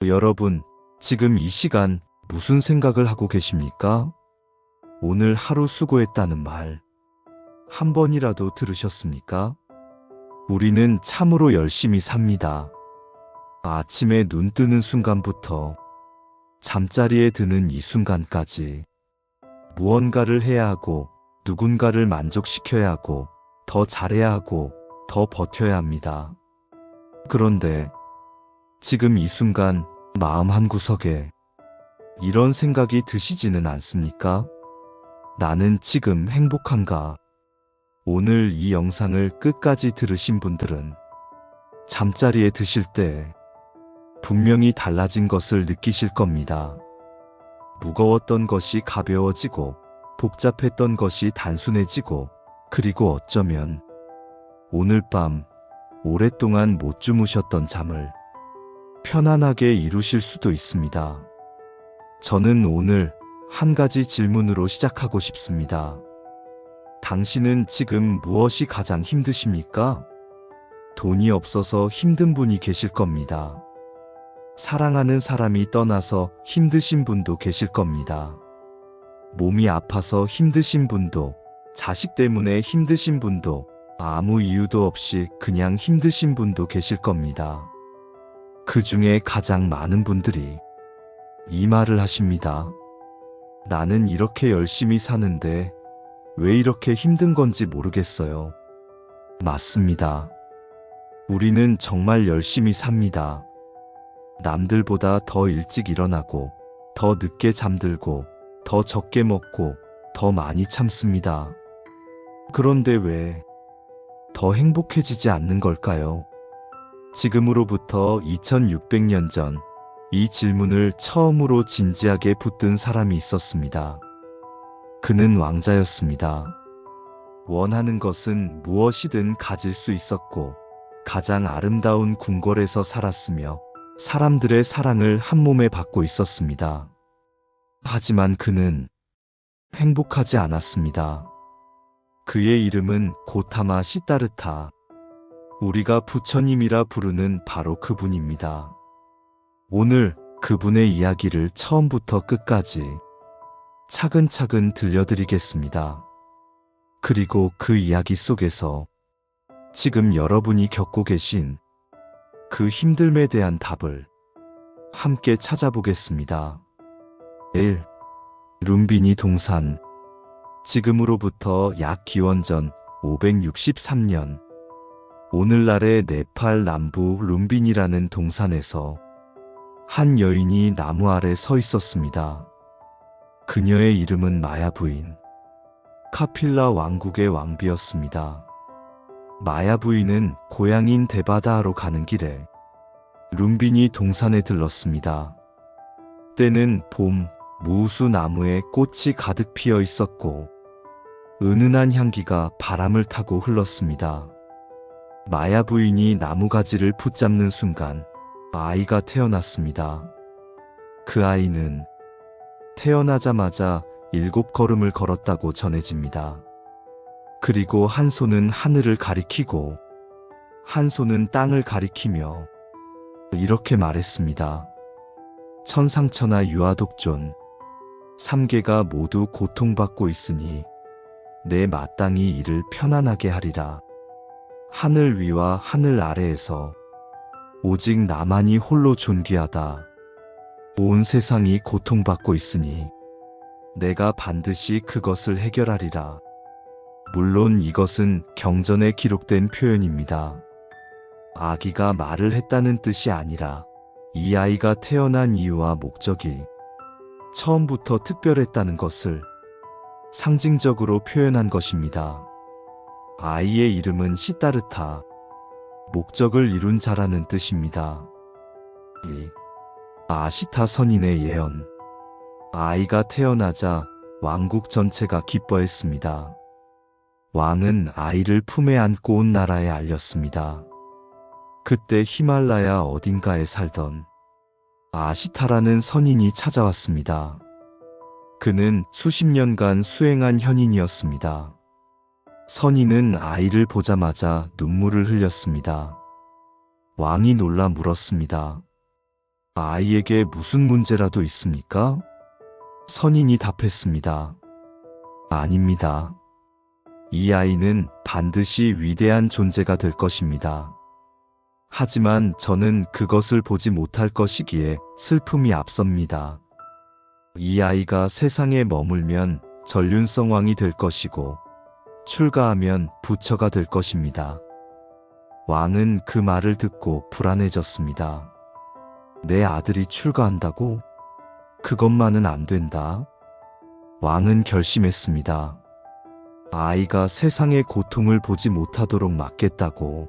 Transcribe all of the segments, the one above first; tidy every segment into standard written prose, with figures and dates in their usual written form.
여러분, 지금 이 시간 무슨 생각을 하고 계십니까? 오늘 하루 수고했다는 말, 한 번이라도 들으셨습니까? 우리는 참으로 열심히 삽니다. 아침에 눈 뜨는 순간부터 잠자리에 드는 이 순간까지 무언가를 해야 하고 누군가를 만족시켜야 하고 더 잘해야 하고 더 버텨야 합니다. 그런데 지금 이 순간 마음 한구석에 이런 생각이 드시지는 않습니까? 나는 지금 행복한가? 오늘 이 영상을 끝까지 들으신 분들은 잠자리에 드실 때 분명히 달라진 것을 느끼실 겁니다. 무거웠던 것이 가벼워지고 복잡했던 것이 단순해지고 그리고 어쩌면 오늘 밤 오랫동안 못 주무셨던 잠을 편안하게 이루실 수도 있습니다. 저는 오늘 한 가지 질문으로 시작하고 싶습니다. 당신은 지금 무엇이 가장 힘드십니까? 돈이 없어서 힘든 분이 계실 겁니다. 사랑하는 사람이 떠나서 힘드신 분도 계실 겁니다. 몸이 아파서 힘드신 분도, 자식 때문에 힘드신 분도, 아무 이유도 없이 그냥 힘드신 분도 계실 겁니다. 그 중에 가장 많은 분들이 이 말을 하십니다. 나는 이렇게 열심히 사는데 왜 이렇게 힘든 건지 모르겠어요. 맞습니다. 우리는 정말 열심히 삽니다. 남들보다 더 일찍 일어나고, 더 늦게 잠들고, 더 적게 먹고, 더 많이 참습니다. 그런데 왜 더 행복해지지 않는 걸까요? 지금으로부터 2600년 전 이 질문을 처음으로 진지하게 붙든 사람이 있었습니다. 그는 왕자였습니다. 원하는 것은 무엇이든 가질 수 있었고, 가장 아름다운 궁궐에서 살았으며, 사람들의 사랑을 한 몸에 받고 있었습니다. 하지만 그는 행복하지 않았습니다. 그의 이름은 고타마 시다르타. 우리가 부처님이라 부르는 바로 그분입니다. 오늘 그분의 이야기를 처음부터 끝까지 차근차근 들려드리겠습니다. 그리고 그 이야기 속에서 지금 여러분이 겪고 계신 그 힘듦에 대한 답을 함께 찾아보겠습니다. 1. 룸비니 동산. 지금으로부터 약 기원전 563년, 오늘날의 네팔 남부 룸비니라는 동산에서 한 여인이 나무 아래 서 있었습니다. 그녀의 이름은 마야 부인, 카필라 왕국의 왕비였습니다. 마야 부인은 고향인 데바다하로 가는 길에 룸비니 동산에 들렀습니다. 때는 봄, 무우수 나무에 꽃이 가득 피어 있었고 은은한 향기가 바람을 타고 흘렀습니다. 마야 부인이 나무가지를 붙잡는 순간 아이가 태어났습니다. 그 아이는 태어나자마자 7걸음을 걸었다고 전해집니다. 그리고 한 손은 하늘을 가리키고 한 손은 땅을 가리키며 이렇게 말했습니다. 천상천하 유아독존, 3개가 모두 고통받고 있으니 내 마땅히 이를 편안하게 하리라. 하늘 위와 하늘 아래에서 오직 나만이 홀로 존귀하다. 온 세상이 고통받고 있으니 내가 반드시 그것을 해결하리라. 물론 이것은 경전에 기록된 표현입니다. 아기가 말을 했다는 뜻이 아니라 이 아이가 태어난 이유와 목적이 처음부터 특별했다는 것을 상징적으로 표현한 것입니다. 아이의 이름은 시다르타, 목적을 이룬 자라는 뜻입니다. 2. 아시타 선인의 예언. 아이가 태어나자 왕국 전체가 기뻐했습니다. 왕은 아이를 품에 안고 온 나라에 알렸습니다. 그때 히말라야 어딘가에 살던 아시타라는 선인이 찾아왔습니다. 그는 수십 년간 수행한 현인이었습니다. 선인은 아이를 보자마자 눈물을 흘렸습니다. 왕이 놀라 물었습니다. 아이에게 무슨 문제라도 있습니까? 선인이 답했습니다. 아닙니다. 이 아이는 반드시 위대한 존재가 될 것입니다. 하지만 저는 그것을 보지 못할 것이기에 슬픔이 앞섭니다. 이 아이가 세상에 머물면 전륜성왕이 될 것이고 출가하면 부처가 될 것입니다. 왕은 그 말을 듣고 불안해졌습니다. 내 아들이 출가한다고? 그것만은 안 된다. 왕은 결심했습니다. 아이가 세상의 고통을 보지 못하도록 막겠다고.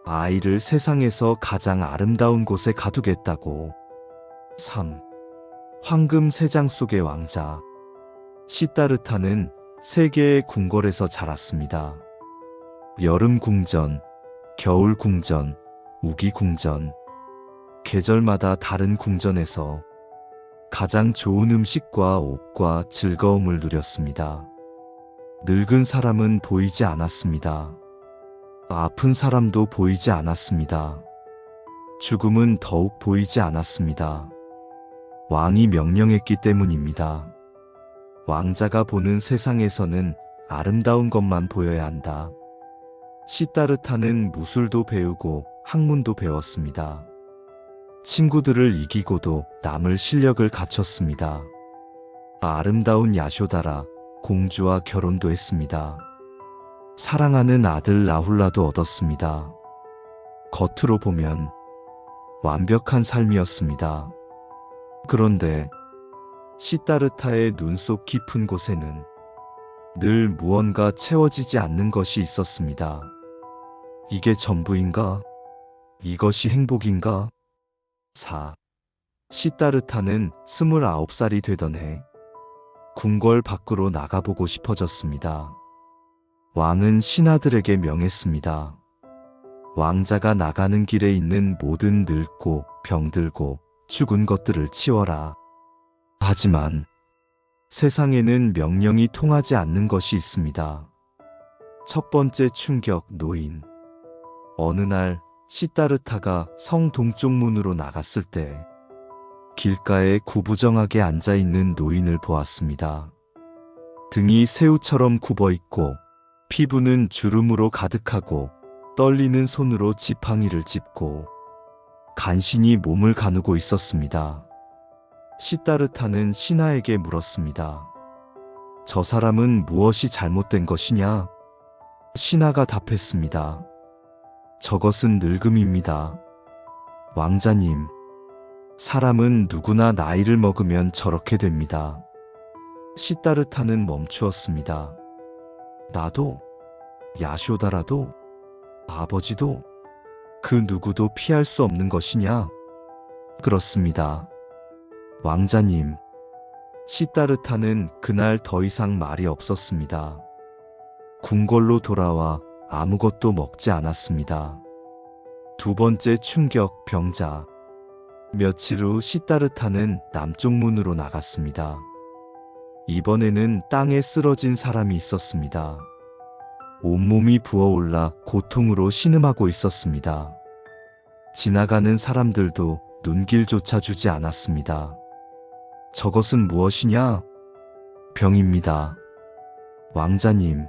아이를 세상에서 가장 아름다운 곳에 가두겠다고. 3. 황금 세장 속의 왕자. 시다르타는 세 개의 궁궐에서 자랐습니다. 여름 궁전, 겨울 궁전, 우기 궁전. 계절마다 다른 궁전에서 가장 좋은 음식과 옷과 즐거움을 누렸습니다. 늙은 사람은 보이지 않았습니다. 아픈 사람도 보이지 않았습니다. 죽음은 더욱 보이지 않았습니다. 왕이 명령했기 때문입니다. 왕자가 보는 세상에서는 아름다운 것만 보여야 한다. 시다르타는 무술도 배우고 학문도 배웠습니다. 친구들을 이기고도 남을 실력을 갖췄습니다. 아름다운 야쇼다라 공주와 결혼도 했습니다. 사랑하는 아들 라훌라도 얻었습니다. 겉으로 보면 완벽한 삶이었습니다. 그런데 시다르타의 눈속 깊은 곳에는 늘 무언가 채워지지 않는 것이 있었습니다. 이게 전부인가? 이것이 행복인가? 4. 시다르타는 29살이 되던 해 궁궐 밖으로 나가보고 싶어졌습니다. 왕은 신하들에게 명했습니다. 왕자가 나가는 길에 있는 모든 늙고 병들고 죽은 것들을 치워라. 하지만 세상에는 명령이 통하지 않는 것이 있습니다. 첫 번째 충격, 노인. 어느 날 시다르타가 성 동쪽 문으로 나갔을 때 길가에 구부정하게 앉아있는 노인을 보았습니다. 등이 새우처럼 굽어있고 피부는 주름으로 가득하고 떨리는 손으로 지팡이를 짚고 간신히 몸을 가누고 있었습니다. 시다르타는 신하에게 물었습니다. 저 사람은 무엇이 잘못된 것이냐? 신하가 답했습니다. 저것은 늙음입니다. 왕자님, 사람은 누구나 나이를 먹으면 저렇게 됩니다. 시다르타는 멈추었습니다. 나도, 야쇼다라도, 아버지도, 그 누구도 피할 수 없는 것이냐? 그렇습니다. 왕자님, 시다르타는 그날 더 이상 말이 없었습니다. 궁궐로 돌아와 아무것도 먹지 않았습니다. 두 번째 충격, 병자. 며칠 후 시다르타는 남쪽 문으로 나갔습니다. 이번에는 땅에 쓰러진 사람이 있었습니다. 온몸이 부어올라 고통으로 신음하고 있었습니다. 지나가는 사람들도 눈길조차 주지 않았습니다. 저것은 무엇이냐? 병입니다. 왕자님,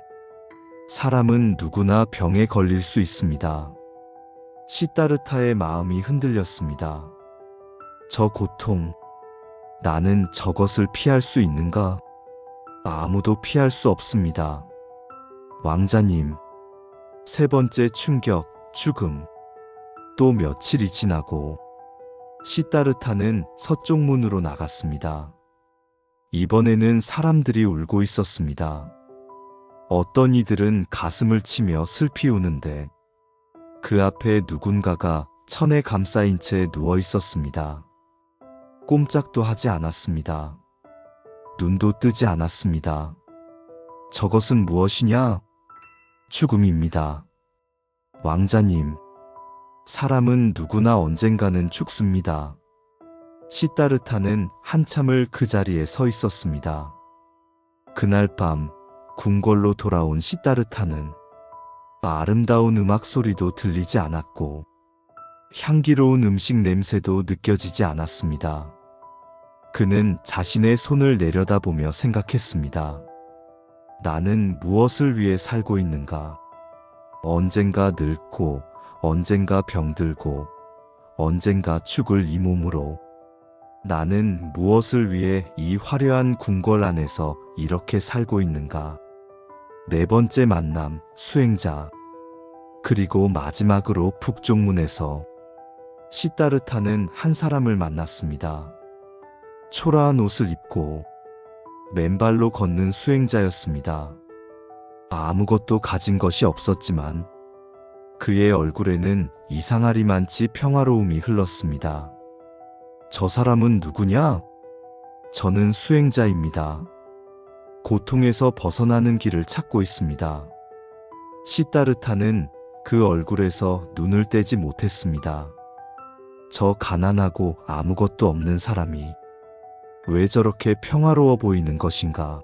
사람은 누구나 병에 걸릴 수 있습니다. 시다르타의 마음이 흔들렸습니다. 저 고통, 나는 저것을 피할 수 있는가? 아무도 피할 수 없습니다. 왕자님, 세 번째 충격, 죽음. 또 며칠이 지나고 시다르타는 서쪽 문으로 나갔습니다. 이번에는 사람들이 울고 있었습니다. 어떤 이들은 가슴을 치며 슬피 우는데 그 앞에 누군가가 천에 감싸인 채 누워 있었습니다. 꼼짝도 하지 않았습니다. 눈도 뜨지 않았습니다. 저것은 무엇이냐? 죽음입니다. 왕자님, 사람은 누구나 언젠가는 죽습니다. 시다르타는 한참을 그 자리에 서 있었습니다. 그날 밤 궁궐로 돌아온 시다르타는 아름다운 음악 소리도 들리지 않았고 향기로운 음식 냄새도 느껴지지 않았습니다. 그는 자신의 손을 내려다보며 생각했습니다. 나는 무엇을 위해 살고 있는가? 언젠가 늙고, 언젠가 병들고, 언젠가 죽을 이 몸으로. 나는 무엇을 위해 이 화려한 궁궐 안에서 이렇게 살고 있는가? 네 번째 만남, 수행자. 그리고 마지막으로 북쪽문에서 시다르타는 한 사람을 만났습니다. 초라한 옷을 입고 맨발로 걷는 수행자였습니다. 아무것도 가진 것이 없었지만 그의 얼굴에는 이상하리만치 평화로움이 흘렀습니다. 저 사람은 누구냐? 저는 수행자입니다. 고통에서 벗어나는 길을 찾고 있습니다. 시다르타는 그 얼굴에서 눈을 떼지 못했습니다. 저 가난하고 아무것도 없는 사람이 왜 저렇게 평화로워 보이는 것인가?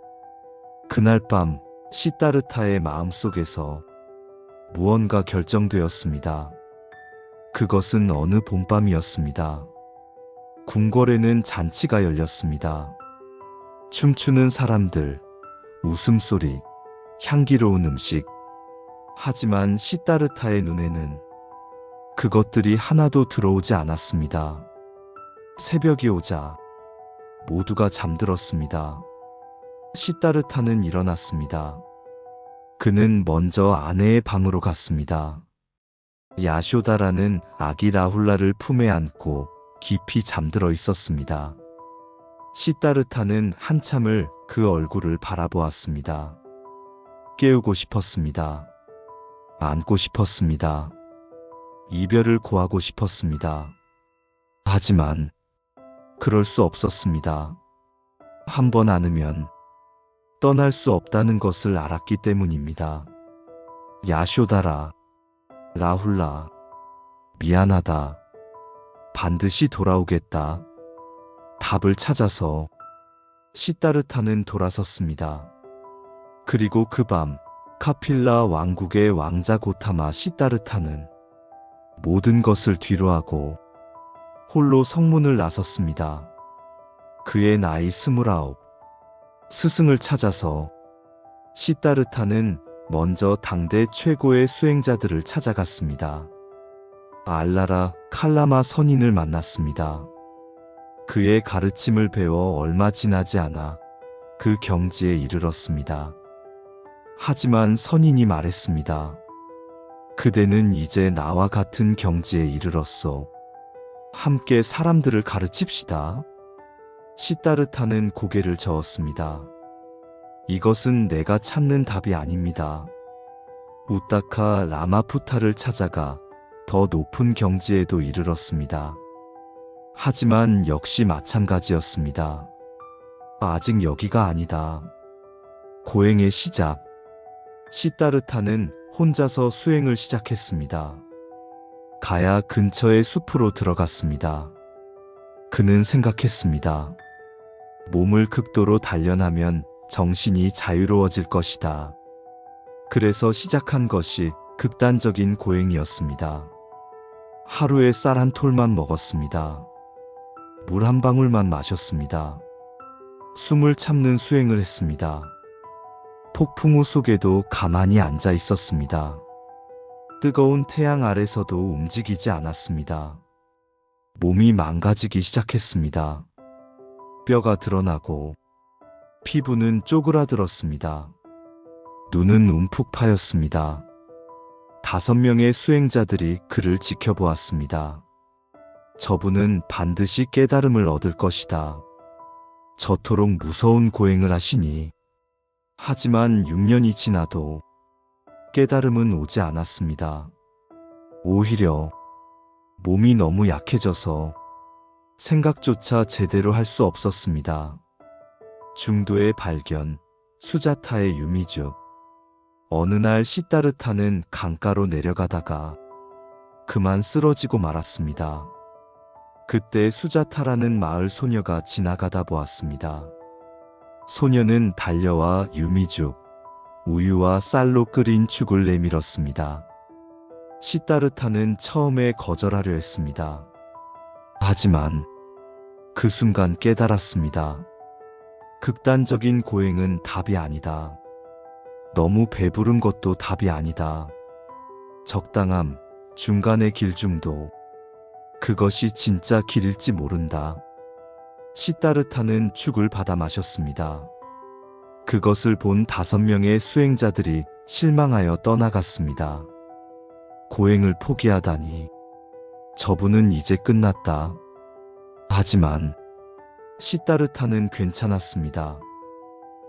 그날 밤 시다르타의 마음속에서 무언가 결정되었습니다. 그것은 어느 봄밤이었습니다. 궁궐에는 잔치가 열렸습니다. 춤추는 사람들, 웃음소리, 향기로운 음식. 하지만 시다르타의 눈에는 그것들이 하나도 들어오지 않았습니다. 새벽이 오자 모두가 잠들었습니다. 시다르타는 일어났습니다. 그는 먼저 아내의 방으로 갔습니다. 야쇼다라는 아기 라훌라를 품에 안고 깊이 잠들어 있었습니다. 시다르타는 한참을 그 얼굴을 바라보았습니다. 깨우고 싶었습니다. 안고 싶었습니다. 이별을 고하고 싶었습니다. 하지만 그럴 수 없었습니다. 한 번 안으면 떠날 수 없다는 것을 알았기 때문입니다. 야쇼다라, 라훌라, 미안하다. 반드시 돌아오겠다. 답을 찾아서 시다르타는 돌아섰습니다. 그리고 그 밤 카필라 왕국의 왕자 고타마 시다르타는 모든 것을 뒤로하고 홀로 성문을 나섰습니다. 그의 나이 29. 스승을 찾아서 시다르타는 먼저 당대 최고의 수행자들을 찾아갔습니다. 알라라 칼라마 선인을 만났습니다. 그의 가르침을 배워 얼마 지나지 않아 그 경지에 이르렀습니다. 하지만 선인이 말했습니다. 그대는 이제 나와 같은 경지에 이르렀소. 함께 사람들을 가르칩시다. 시다르타는 고개를 저었습니다. 이것은 내가 찾는 답이 아닙니다. 우타카 라마푸타를 찾아가 더 높은 경지에도 이르렀습니다. 하지만 역시 마찬가지였습니다. 아직 여기가 아니다. 고행의 시작. 시다르타는 혼자서 수행을 시작했습니다. 가야 근처의 숲으로 들어갔습니다. 그는 생각했습니다. 몸을 극도로 단련하면 정신이 자유로워질 것이다. 그래서 시작한 것이 극단적인 고행이었습니다. 하루에 쌀 한 톨만 먹었습니다. 물 한 방울만 마셨습니다. 숨을 참는 수행을 했습니다. 폭풍우 속에도 가만히 앉아 있었습니다. 뜨거운 태양 아래서도 움직이지 않았습니다. 몸이 망가지기 시작했습니다. 뼈가 드러나고 피부는 쪼그라들었습니다. 눈은 움푹 파였습니다. 5명의 수행자들이 그를 지켜보았습니다. 저분은 반드시 깨달음을 얻을 것이다. 저토록 무서운 고행을 하시니. 하지만 6년이 지나도 깨달음은 오지 않았습니다. 오히려 몸이 너무 약해져서 생각조차 제대로 할 수 없었습니다. 중도의 발견, 수자타의 유미주. 어느 날 시다르타는 강가로 내려가다가 그만 쓰러지고 말았습니다. 그때 수자타라는 마을 소녀가 지나가다 보았습니다. 소녀는 달려와 유미죽, 우유와 쌀로 끓인 죽을 내밀었습니다. 시다르타는 처음에 거절하려 했습니다. 하지만 그 순간 깨달았습니다. 극단적인 고행은 답이 아니다. 너무 배부른 것도 답이 아니다. 적당함, 중간의 길중도. 그것이 진짜 길일지 모른다. 시다르타는 죽을 받아 마셨습니다. 그것을 본 5명의 수행자들이 실망하여 떠나갔습니다. 고행을 포기하다니. 저분은 이제 끝났다. 하지만 시다르타는 괜찮았습니다.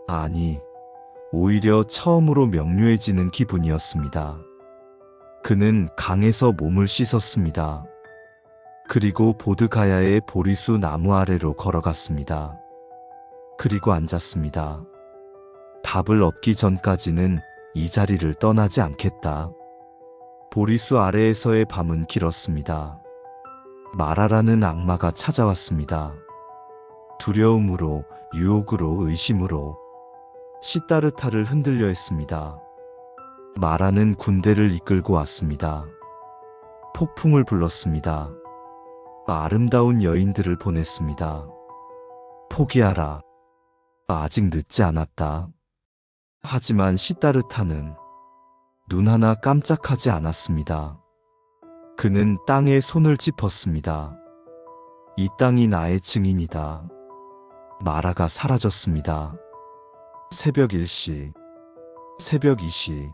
아니, 오히려 처음으로 명료해지는 기분이었습니다. 그는 강에서 몸을 씻었습니다. 그리고 보드가야의 보리수 나무 아래로 걸어갔습니다. 그리고 앉았습니다. 답을 얻기 전까지는 이 자리를 떠나지 않겠다. 보리수 아래에서의 밤은 길었습니다. 마라라는 악마가 찾아왔습니다. 두려움으로, 유혹으로, 의심으로 시다르타를 흔들려 했습니다. 마라는 군대를 이끌고 왔습니다. 폭풍을 불렀습니다. 아름다운 여인들을 보냈습니다. 포기하라. 아직 늦지 않았다. 하지만 시다르타는 눈 하나 깜짝하지 않았습니다. 그는 땅에 손을 짚었습니다. 이 땅이 나의 증인이다. 마라가 사라졌습니다. 새벽 1시, 새벽 2시,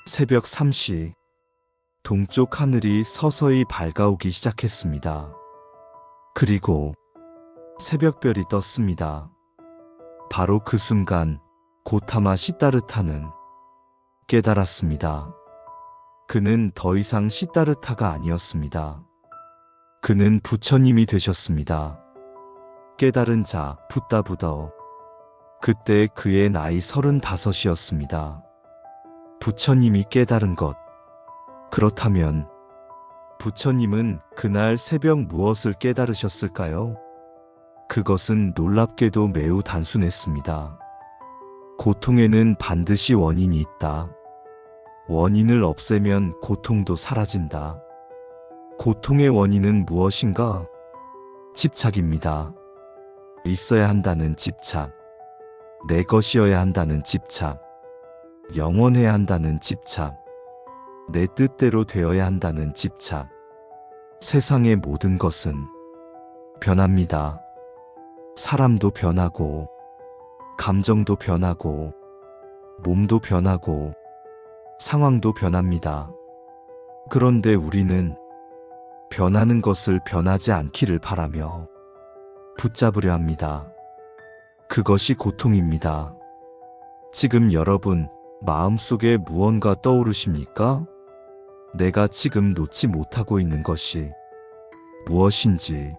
새벽 3시, 동쪽 하늘이 서서히 밝아오기 시작했습니다. 그리고 새벽별이 떴습니다. 바로 그 순간 고타마 시다르타는 깨달았습니다. 그는 더 이상 시다르타가 아니었습니다. 그는 부처님이 되셨습니다. 깨달은 자, 붓다부더. 그때 그의 나이 35이었습니다. 부처님이 깨달은 것. 그렇다면 부처님은 그날 새벽 무엇을 깨달으셨을까요? 그것은 놀랍게도 매우 단순했습니다. 고통에는 반드시 원인이 있다. 원인을 없애면 고통도 사라진다. 고통의 원인은 무엇인가? 집착입니다. 있어야 한다는 집착, 내 것이어야 한다는 집착, 영원해야 한다는 집착, 내 뜻대로 되어야 한다는 집착. 세상의 모든 것은 변합니다. 사람도 변하고, 감정도 변하고, 몸도 변하고, 상황도 변합니다. 그런데 우리는 변하는 것을 변하지 않기를 바라며 붙잡으려 합니다. 그것이 고통입니다. 지금 여러분 마음속에 무언가 떠오르십니까? 내가 지금 놓지 못하고 있는 것이 무엇인지.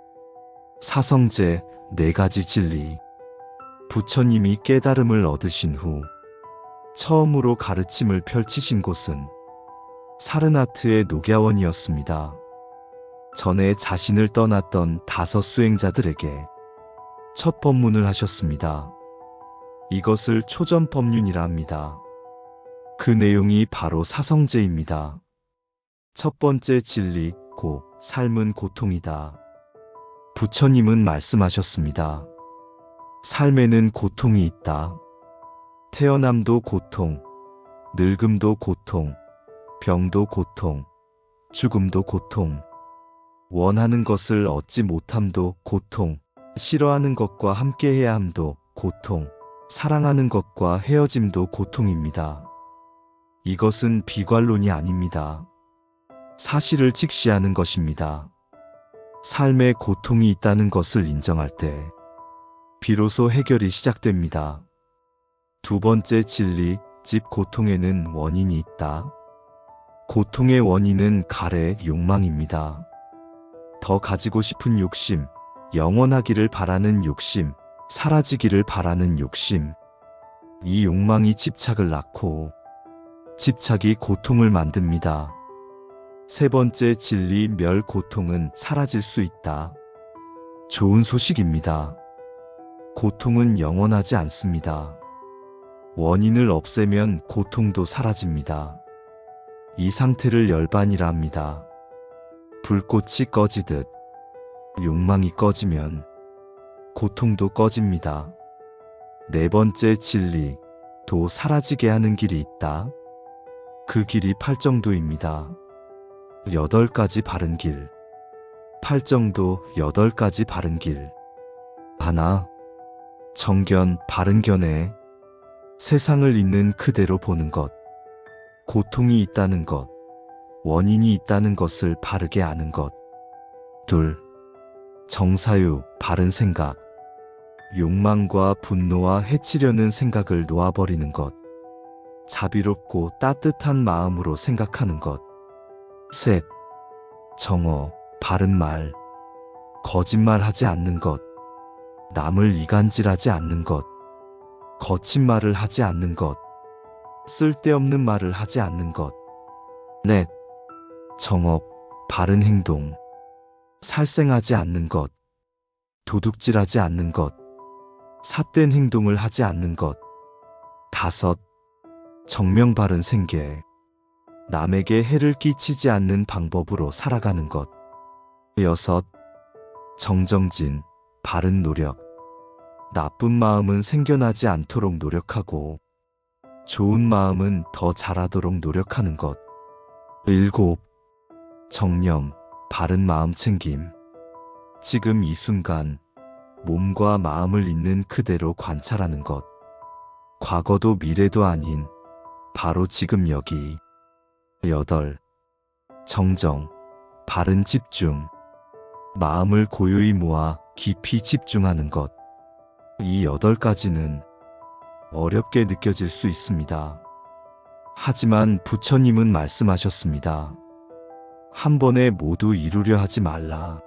사성제 4가지 진리. 부처님이 깨달음을 얻으신 후 처음으로 가르침을 펼치신 곳은 사르나트의 녹야원이었습니다. 전에 자신을 떠났던 5 수행자들에게 첫 법문을 하셨습니다. 이것을 초전법륜이라 합니다. 그 내용이 바로 사성제입니다. 첫 번째 진리, 삶은 고통이다. 부처님은 말씀하셨습니다. 삶에는 고통이 있다. 태어남도 고통, 늙음도 고통, 병도 고통, 죽음도 고통, 원하는 것을 얻지 못함도 고통, 싫어하는 것과 함께해야 함도 고통, 사랑하는 것과 헤어짐도 고통입니다. 이것은 비관론이 아닙니다. 사실을 직시하는 것입니다. 삶에 고통이 있다는 것을 인정할 때 비로소 해결이 시작됩니다. 두 번째 진리, 집 고통에는 원인이 있다. 고통의 원인은 가래, 욕망입니다. 더 가지고 싶은 욕심, 영원하기를 바라는 욕심, 사라지기를 바라는 욕심. 이 욕망이 집착을 낳고 집착이 고통을 만듭니다. 세 번째 진리, 멸 고통은 사라질 수 있다. 좋은 소식입니다. 고통은 영원하지 않습니다. 원인을 없애면 고통도 사라집니다. 이 상태를 열반이라 합니다. 불꽃이 꺼지듯 욕망이 꺼지면 고통도 꺼집니다. 네 번째 진리도 사라지게 하는 길이 있다. 그 길이 팔정도입니다. 8가지 바른 길. 팔정도 8가지 바른 길. 하나, 정견, 바른 견해. 세상을 있는 그대로 보는 것. 고통이 있다는 것, 원인이 있다는 것을 바르게 아는 것. 둘, 정사유, 바른 생각. 욕망과 분노와 해치려는 생각을 놓아버리는 것. 자비롭고 따뜻한 마음으로 생각하는 것. 셋, 정어, 바른 말. 거짓말하지 않는 것. 남을 이간질하지 않는 것. 거친 말을 하지 않는 것. 쓸데없는 말을 하지 않는 것. 넷, 정업, 바른 행동. 살생하지 않는 것. 도둑질하지 않는 것. 삿된 행동을 하지 않는 것. 다섯, 정명 바른 생계. 남에게 해를 끼치지 않는 방법으로 살아가는 것. 여섯, 정정진, 바른 노력. 나쁜 마음은 생겨나지 않도록 노력하고 좋은 마음은 더 자라도록 노력하는 것. 일곱, 정념, 바른 마음 챙김. 지금 이 순간 몸과 마음을 있는 그대로 관찰하는 것. 과거도 미래도 아닌 바로 지금 여기. 여덟, 정정, 바른 집중. 마음을 고요히 모아 깊이 집중하는 것. 이 8가지는 어렵게 느껴질 수 있습니다. 하지만 부처님은 말씀하셨습니다. 한 번에 모두 이루려 하지 말라.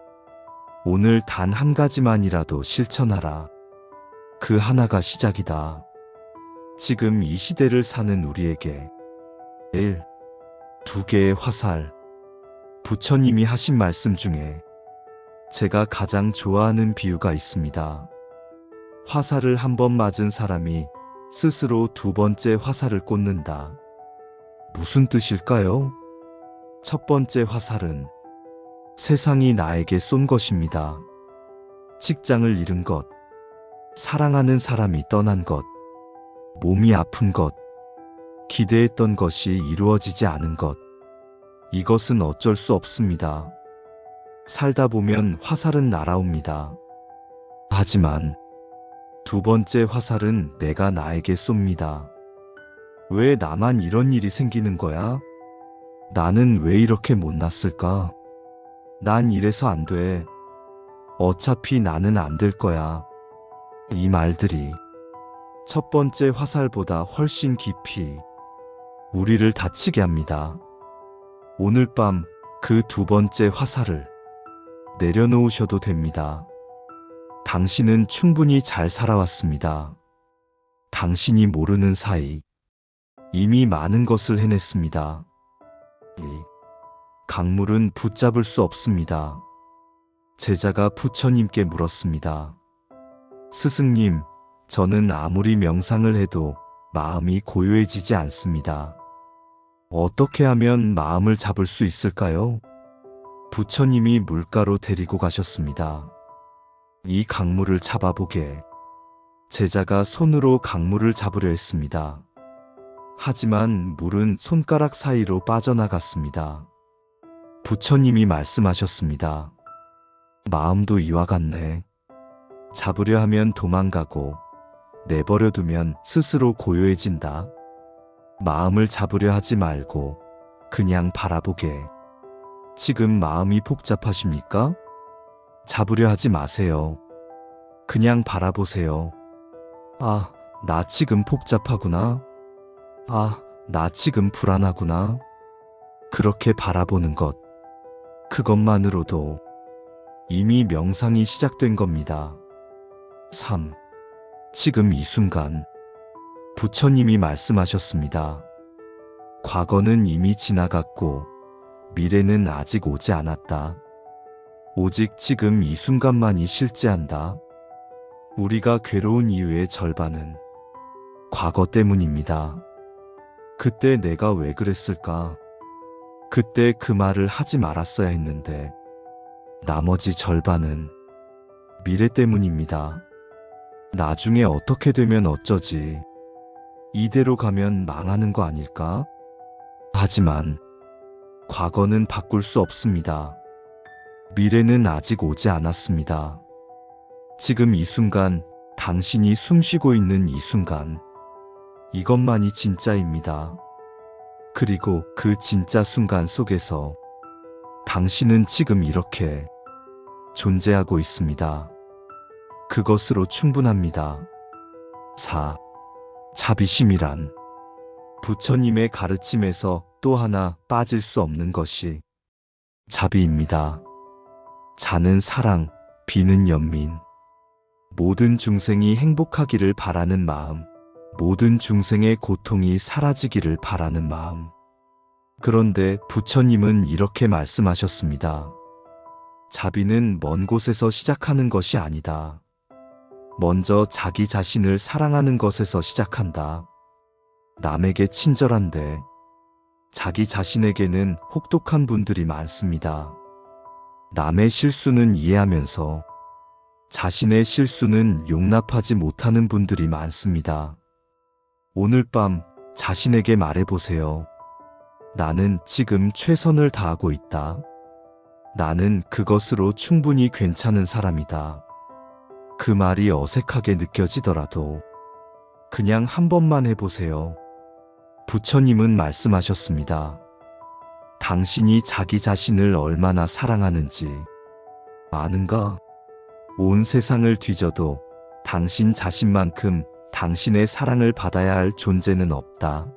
오늘 단 한 가지만이라도 실천하라. 그 하나가 시작이다. 지금 이 시대를 사는 우리에게 1. 2개의 화살. 부처님이 하신 말씀 중에 제가 가장 좋아하는 비유가 있습니다. 화살을 한 번 맞은 사람이 스스로 2번째 화살을 꽂는다. 무슨 뜻일까요? 첫 번째 화살은 세상이 나에게 쏜 것입니다. 직장을 잃은 것, 사랑하는 사람이 떠난 것, 몸이 아픈 것, 기대했던 것이 이루어지지 않은 것. 이것은 어쩔 수 없습니다. 살다 보면 화살은 날아옵니다. 하지만 2번째 화살은 내가 나에게 쏩니다. 왜 나만 이런 일이 생기는 거야? 나는 왜 이렇게 못났을까? 난 이래서 안 돼. 어차피 나는 안 될 거야. 이 말들이 첫 번째 화살보다 훨씬 깊이 우리를 다치게 합니다. 오늘 밤 그 2번째 화살을 내려놓으셔도 됩니다. 당신은 충분히 잘 살아왔습니다. 당신이 모르는 사이 이미 많은 것을 해냈습니다. 이 강물은 붙잡을 수 없습니다. 제자가 부처님께 물었습니다. 스승님, 저는 아무리 명상을 해도 마음이 고요해지지 않습니다. 어떻게 하면 마음을 잡을 수 있을까요? 부처님이 물가로 데리고 가셨습니다. 이 강물을 잡아보게. 제자가 손으로 강물을 잡으려 했습니다. 하지만 물은 손가락 사이로 빠져나갔습니다. 부처님이 말씀하셨습니다. 마음도 이와 같네. 잡으려 하면 도망가고 내버려 두면 스스로 고요해진다. 마음을 잡으려 하지 말고 그냥 바라보게. 지금 마음이 복잡하십니까? 잡으려 하지 마세요. 그냥 바라보세요. 아, 나 지금 복잡하구나. 아, 나 지금 불안하구나. 그렇게 바라보는 것. 그것만으로도 이미 명상이 시작된 겁니다. 3. 지금 이 순간. 부처님이 말씀하셨습니다. 과거는 이미 지나갔고 미래는 아직 오지 않았다. 오직 지금 이 순간만이 실제한다. 우리가 괴로운 이유의 절반은 과거 때문입니다. 그때 내가 왜 그랬을까? 그때 그 말을 하지 말았어야 했는데 나머지 절반은 미래 때문입니다. 나중에 어떻게 되면 어쩌지? 이대로 가면 망하는 거 아닐까? 하지만 과거는 바꿀 수 없습니다. 미래는 아직 오지 않았습니다. 지금 이 순간, 당신이 숨쉬고 있는 이 순간, 이것만이 진짜입니다. 그리고 그 진짜 순간 속에서 당신은 지금 이렇게 존재하고 있습니다. 그것으로 충분합니다. 4. 자비심이란 부처님의 가르침에서 또 하나 빠질 수 없는 것이 자비입니다. 자는 사랑, 비는 연민. 모든 중생이 행복하기를 바라는 마음, 모든 중생의 고통이 사라지기를 바라는 마음. 그런데 부처님은 이렇게 말씀하셨습니다. 자비는 먼 곳에서 시작하는 것이 아니다. 먼저 자기 자신을 사랑하는 것에서 시작한다. 남에게 친절한데 자기 자신에게는 혹독한 분들이 많습니다. 남의 실수는 이해하면서 자신의 실수는 용납하지 못하는 분들이 많습니다. 오늘 밤 자신에게 말해보세요. 나는 지금 최선을 다하고 있다. 나는 그것으로 충분히 괜찮은 사람이다. 그 말이 어색하게 느껴지더라도 그냥 한 번만 해보세요. 부처님은 말씀하셨습니다. 당신이 자기 자신을 얼마나 사랑하는지 아는가? 온 세상을 뒤져도 당신 자신만큼 당신의 사랑을 받아야 할 존재는 없다.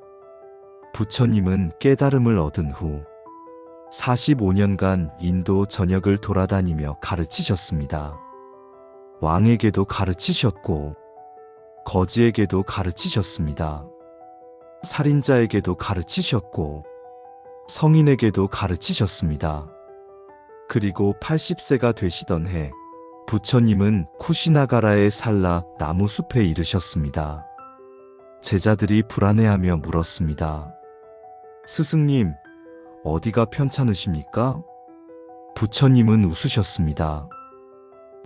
부처님은 깨달음을 얻은 후 45년간 인도 전역을 돌아다니며 가르치셨습니다. 왕에게도 가르치셨고 거지에게도 가르치셨습니다. 살인자에게도 가르치셨고 성인에게도 가르치셨습니다. 그리고 80세가 되시던 해 부처님은 쿠시나가라의 살라 나무숲에 이르셨습니다. 제자들이 불안해하며 물었습니다. 스승님, 어디가 편찮으십니까? 부처님은 웃으셨습니다.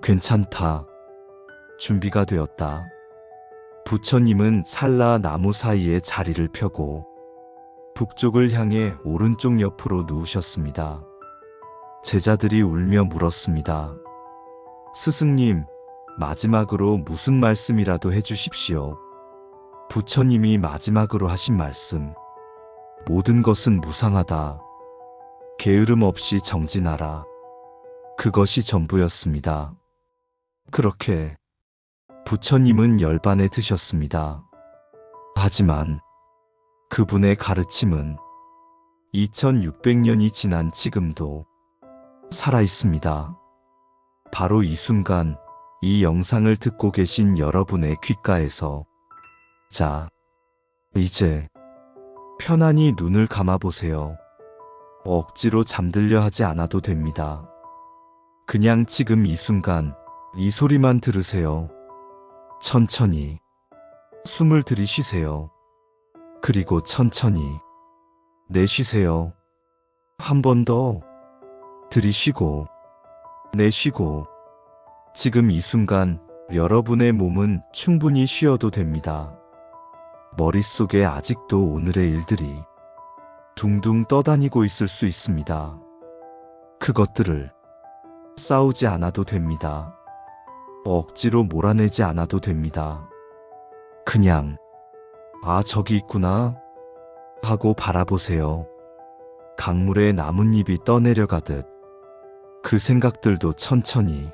괜찮다. 준비가 되었다. 부처님은 살라 나무 사이에 자리를 펴고 북쪽을 향해 오른쪽 옆으로 누우셨습니다. 제자들이 울며 물었습니다. 스승님, 마지막으로 무슨 말씀이라도 해주십시오. 부처님이 마지막으로 하신 말씀. 모든 것은 무상하다. 게으름 없이 정진하라. 그것이 전부였습니다. 그렇게 부처님은 열반에 드셨습니다. 하지만 그분의 가르침은 2600년이 지난 지금도 살아있습니다. 바로 이 순간 이 영상을 듣고 계신 여러분의 귓가에서 자, 이제 편안히 눈을 감아보세요. 억지로 잠들려 하지 않아도 됩니다. 그냥 지금 이 순간 이 소리만 들으세요. 천천히 숨을 들이쉬세요. 그리고 천천히 내쉬세요. 한 번 더 들이쉬고 내쉬고. 지금 이 순간 여러분의 몸은 충분히 쉬어도 됩니다. 머릿속에 아직도 오늘의 일들이 둥둥 떠다니고 있을 수 있습니다. 그것들을 싸우지 않아도 됩니다. 억지로 몰아내지 않아도 됩니다. 그냥 아, 저기 있구나 하고 바라보세요. 강물에 나뭇잎이 떠내려가듯 그 생각들도 천천히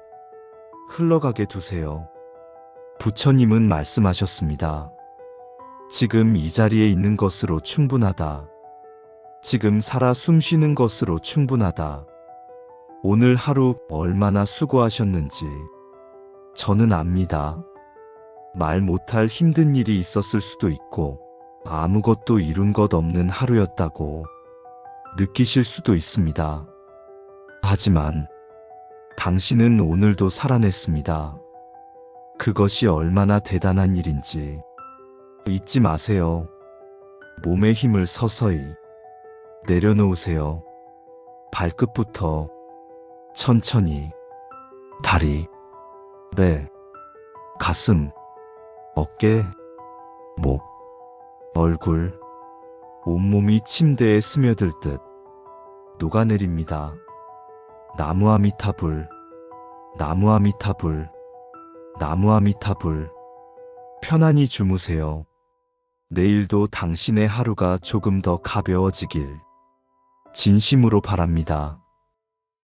흘러가게 두세요. 부처님은 말씀하셨습니다. 지금 이 자리에 있는 것으로 충분하다. 지금 살아 숨쉬는 것으로 충분하다. 오늘 하루 얼마나 수고하셨는지 저는 압니다. 말 못할 힘든 일이 있었을 수도 있고 아무것도 이룬 것 없는 하루였다고 느끼실 수도 있습니다. 하지만 당신은 오늘도 살아냈습니다. 그것이 얼마나 대단한 일인지 잊지 마세요. 몸의 힘을 서서히 내려놓으세요. 발끝부터 천천히 다리, 배, 가슴, 어깨, 목, 얼굴, 온몸이 침대에 스며들 듯 녹아내립니다. 나무아미타불, 나무아미타불, 나무아미타불. 편안히 주무세요. 내일도 당신의 하루가 조금 더 가벼워지길 진심으로 바랍니다.